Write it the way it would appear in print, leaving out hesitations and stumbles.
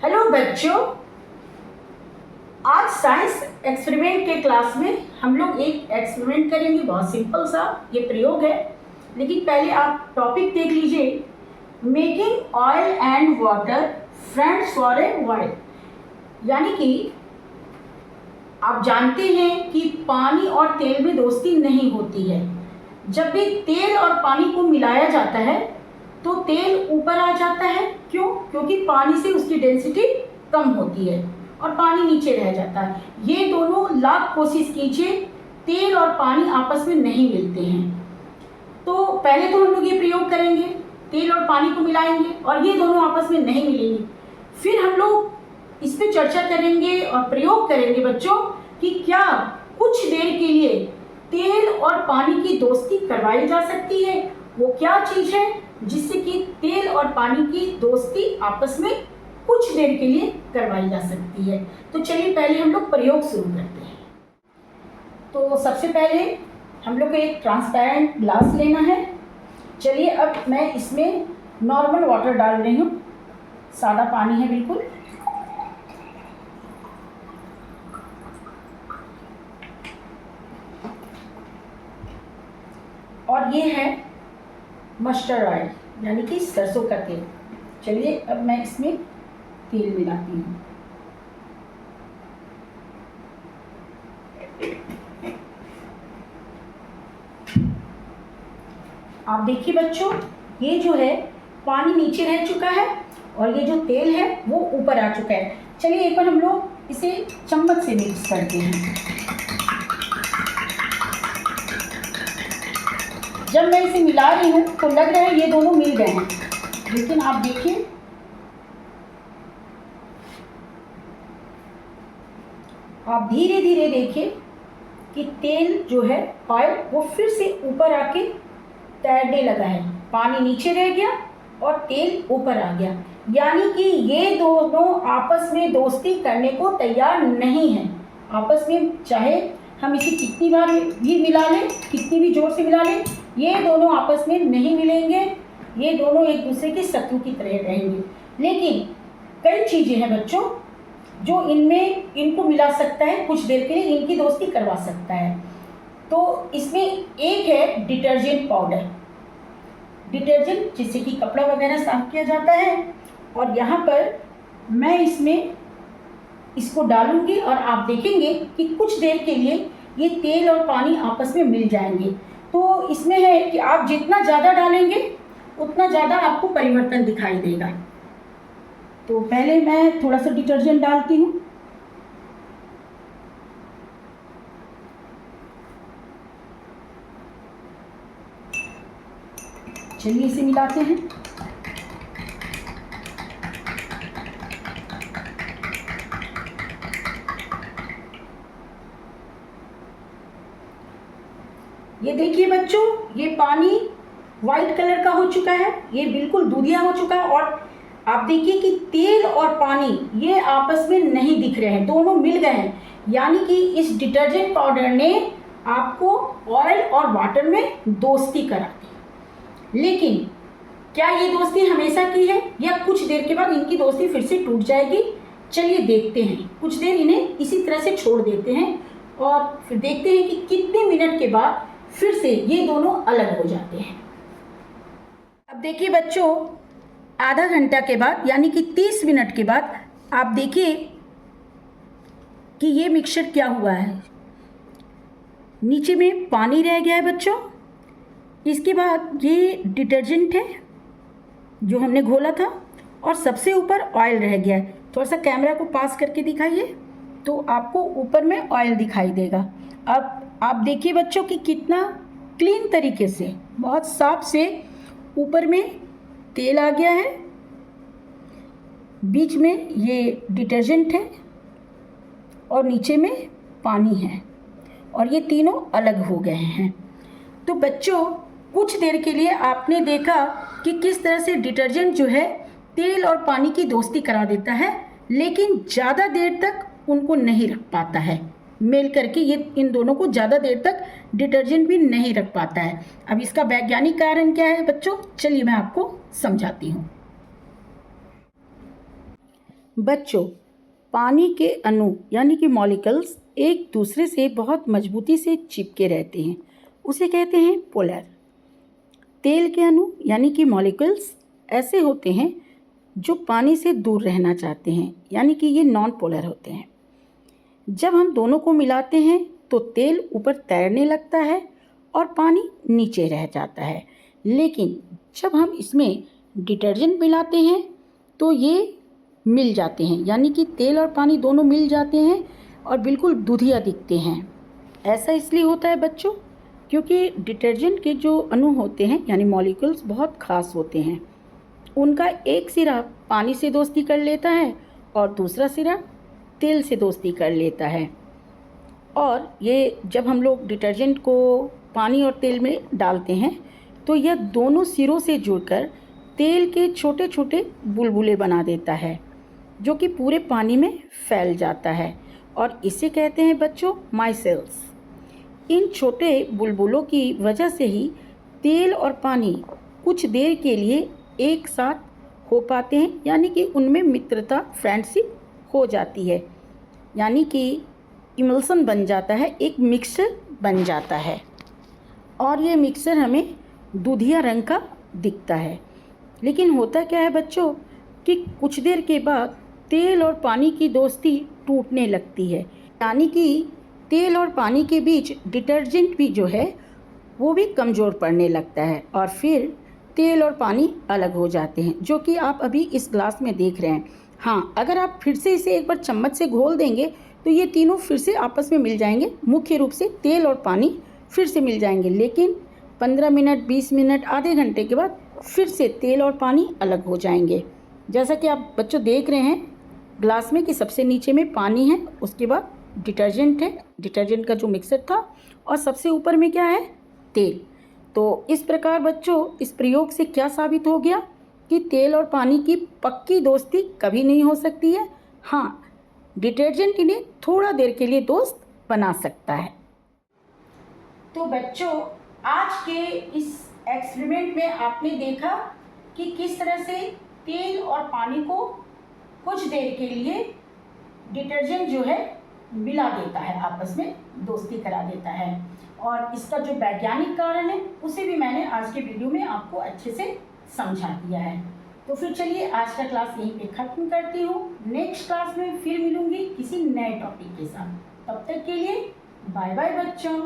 Hello बच्चों, आज science experiment के क्लास में हम लोग एक एक्सपेरिमेंट करेंगे। बहुत सिंपल सा ये प्रयोग है, लेकिन पहले आप टॉपिक देख लीजिए। Making oil and water friends for a while. यानी कि आप जानते हैं कि पानी और तेल में दोस्ती नहीं होती है। जब भी तेल और पानी को मिलाया जाता है तो तेल ऊपर आ जाता है। क्यों? क्योंकि पानी से उसकी डेंसिटी कम होती है और पानी नीचे रह जाता है। ये दोनों लाख कोशिश कीजिए, तेल और पानी आपस में नहीं मिलते हैं। तो पहले तो हम लोग ये प्रयोग करेंगे, तेल और पानी को मिलाएंगे और ये दोनों आपस में नहीं मिलेंगे। फिर हम लोग इस पे चर्चा करेंगे और प्रयोग करेंगे बच्चों कि क्या कुछ देर के लिए तेल और पानी की दोस्ती करवाई जा सकती है। वो क्या चीज़ है जिससे कि तेल और पानी की दोस्ती आपस में कुछ देर के लिए करवाई जा सकती है। तो चलिए पहले हम लोग प्रयोग शुरू करते हैं। तो सबसे पहले हम लोग को एक ट्रांसपेरेंट ग्लास लेना है। चलिए अब मैं इसमें नॉर्मल वाटर डाल रही हूँ, सादा पानी है बिल्कुल। और ये है मस्टर्ड ऑयल यानी कि सरसों का तेल। चलिए अब मैं इसमें तेल मिलाती हूँ। आप देखिए बच्चों, ये जो है पानी नीचे रह चुका है और ये जो तेल है वो ऊपर आ चुका है। चलिए एक बार हम लोग इसे चम्मच से मिक्स करते हैं। जब मैं इसे मिला रही हूँ तो लग रहा है ये दोनों मिल गए हैं, लेकिन आप देखिए आप धीरे धीरे देखिए कि तेल जो है ऑयल वो फिर से ऊपर आके तैरने लगा है। पानी नीचे रह गया और तेल ऊपर आ गया। यानी कि ये दोनों आपस में दोस्ती करने को तैयार नहीं है। आपस में चाहे हम इसे कितनी बार भी मिला लें, कितनी भी जोर से मिला लें, ये दोनों आपस में नहीं मिलेंगे। ये दोनों एक दूसरे के शत्रु की तरह रहेंगे। लेकिन कई चीज़ें हैं बच्चों जो इनको मिला सकता है, कुछ देर के लिए इनकी दोस्ती करवा सकता है। तो इसमें एक है डिटर्जेंट पाउडर। डिटर्जेंट जिससे कि कपड़ा वगैरह साफ किया जाता है। और यहाँ पर मैं इसको डालूंगी और आप देखेंगे कि कुछ देर के लिए ये तेल और पानी आपस में मिल जाएंगे। तो इसमें है कि आप जितना ज़्यादा डालेंगे उतना ज़्यादा आपको परिवर्तन दिखाई देगा। तो पहले मैं थोड़ा सा डिटर्जेंट डालती हूँ। चलिए इसे मिलाते हैं। ये देखिए बच्चों, ये पानी वाइट कलर का हो चुका है, ये बिल्कुल दूधिया हो चुका है। और आप देखिए कि तेल और पानी ये आपस में नहीं दिख रहे हैं, दोनों मिल गए हैं। यानी कि इस डिटर्जेंट पाउडर ने आपको ऑयल और वाटर में दोस्ती करा दी। लेकिन क्या ये दोस्ती हमेशा की है या कुछ देर के बाद इनकी दोस्ती फिर से टूट जाएगी? चलिए देखते हैं। कुछ देर इन्हें इसी तरह से छोड़ देते हैं और फिर देखते हैं कि कितने मिनट के बाद फिर से ये दोनों अलग हो जाते हैं। अब देखिए बच्चों, आधा घंटा के बाद यानी कि 30 मिनट के बाद आप देखिए कि ये मिक्सचर क्या हुआ है। नीचे में पानी रह गया है बच्चों। इसके बाद ये डिटर्जेंट है जो हमने घोला था और सबसे ऊपर ऑयल रह गया है। थोड़ा सा कैमरा को पास करके दिखाइए तो आपको ऊपर में ऑयल दिखाई देगा। अब आप देखिए बच्चों कि कितना क्लीन तरीके से, बहुत साफ से ऊपर में तेल आ गया है, बीच में ये डिटर्जेंट है और नीचे में पानी है और ये तीनों अलग हो गए हैं। तो बच्चों कुछ देर के लिए आपने देखा कि किस तरह से डिटर्जेंट जो है तेल और पानी की दोस्ती करा देता है, लेकिन ज़्यादा देर तक उनको नहीं रख पाता है मेल करके। ये इन दोनों को ज़्यादा देर तक डिटर्जेंट भी नहीं रख पाता है। अब इसका वैज्ञानिक कारण क्या है बच्चों, चलिए मैं आपको समझाती हूँ। बच्चों, पानी के अणु यानी कि मॉलिक्यूल्स एक दूसरे से बहुत मजबूती से चिपके रहते हैं, उसे कहते हैं पोलर। तेल के अणु यानी कि मॉलिक्यूल्स ऐसे होते हैं जो पानी से दूर रहना चाहते हैं, यानी कि ये नॉन पोलर होते हैं। जब हम दोनों को मिलाते हैं तो तेल ऊपर तैरने लगता है और पानी नीचे रह जाता है। लेकिन जब हम इसमें डिटर्जेंट मिलाते हैं तो ये मिल जाते हैं, यानी कि तेल और पानी दोनों मिल जाते हैं और बिल्कुल दूधिया दिखते हैं। ऐसा इसलिए होता है बच्चों क्योंकि डिटर्जेंट के जो अणु होते हैं यानी मॉलिक्यूल्स बहुत खास होते हैं। उनका एक सिरा पानी से दोस्ती कर लेता है और दूसरा सिरा तेल से दोस्ती कर लेता है। और ये जब हम लोग डिटर्जेंट को पानी और तेल में डालते हैं तो यह दोनों सिरों से जुड़कर तेल के छोटे छोटे बुलबुले बना देता है, जो कि पूरे पानी में फैल जाता है और इसे कहते हैं बच्चों माइसेल्स। इन छोटे बुलबुलों की वजह से ही तेल और पानी कुछ देर के लिए एक साथ हो पाते हैं, यानी कि उनमें मित्रता फ्रेंडशिप हो जाती है, यानी कि इमल्सन बन जाता है, एक मिक्सचर बन जाता है और ये मिक्सचर हमें दूधिया रंग का दिखता है। लेकिन होता क्या है बच्चों कि कुछ देर के बाद तेल और पानी की दोस्ती टूटने लगती है, यानी कि तेल और पानी के बीच डिटर्जेंट भी जो है वो भी कमज़ोर पड़ने लगता है और फिर तेल और पानी अलग हो जाते हैं, जो कि आप अभी इस ग्लास में देख रहे हैं। हाँ, अगर आप फिर से इसे एक बार चम्मच से घोल देंगे तो ये तीनों फिर से आपस में मिल जाएंगे, मुख्य रूप से तेल और पानी फिर से मिल जाएंगे। लेकिन 15 मिनट, 20 मिनट, आधे घंटे के बाद फिर से तेल और पानी अलग हो जाएंगे। जैसा कि आप बच्चों देख रहे हैं ग्लास में कि सबसे नीचे में पानी है, उसके बाद डिटर्जेंट है, डिटर्जेंट का जो मिक्सर था, और सबसे ऊपर में क्या है, तेल। तो इस प्रकार बच्चों इस प्रयोग से क्या साबित हो गया कि तेल और पानी की पक्की दोस्ती कभी नहीं हो सकती है। हाँ, डिटर्जेंट इन्हें थोड़ा देर के लिए दोस्त बना सकता है। तो बच्चों आज के इस एक्सपेरिमेंट में आपने देखा कि किस तरह से तेल और पानी को कुछ देर के लिए डिटर्जेंट जो है मिला देता है, आपस में दोस्ती करा देता है, और इसका जो वैज्ञानिक कारण है उसे भी मैंने आज के वीडियो में आपको अच्छे से समझा दिया है। तो फिर चलिए आज का क्लास यहीं पे ख़त्म करती हूँ। नेक्स्ट क्लास में फिर मिलूंगी किसी नए टॉपिक के साथ। तब तक के लिए बाय बाय बच्चों।